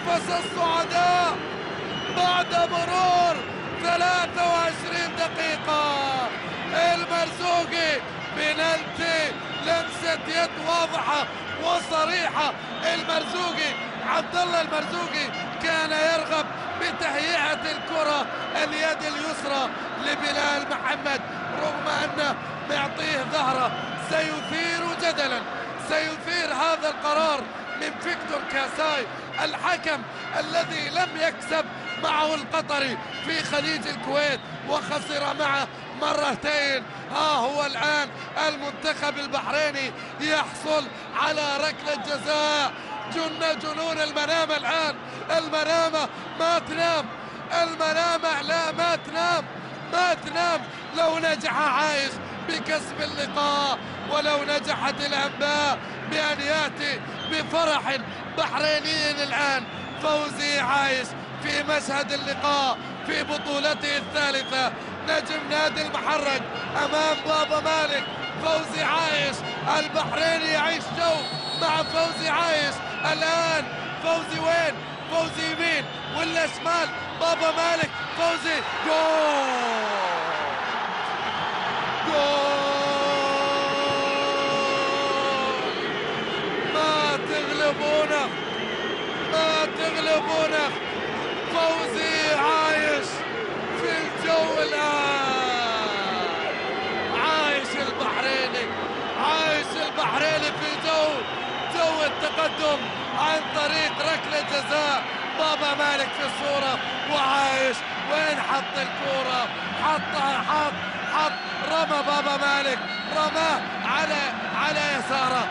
نفس السعداء بعد مرور 23 دقيقة. المرزوقي بنالتي، لمسة يد واضحة وصريحة. المرزوقي عبد الله المرزوقي كان يرغب بتهيئة الكرة اليد اليسرى لبلال محمد، رغم أنه معطيه ظهره. سيثير جدلا، سيثير هذا القرار من فيكتور كاساي الحكم الذي لم يكسب معه القطري في خليج الكويت وخسر معه مرتين. ها هو الآن المنتخب البحريني يحصل على ركلة جزاء. جنون المنامة الآن. المنامة ما تنام، المنامة لا ما تنام، ما تنام. لو نجح عايش بكسب اللقاء، ولو نجحت الأنباء بأن يأتي بفرح بحريني الآن، فوزي عايش في مشهد اللقاء في بطولته الثالثة. نجم نادي المحرق أمام بابا مالك. فوزي عايش البحريني يعيش جو مع فوزي عايش الآن. فوزي وين؟ فوزي يمين ولا شمال؟ بابا مالك. فوزي جول، جول. ما تغلبونه، ما تغلبونه. فوزي عايش في الجو الآن. عايش البحريني، عايش البحريني في جو التقدم عن طريق ركلة جزاء. بابا مالك في الصورة وعايش وين حط الكورة؟ حط رمى بابا مالك، رماه على يساره.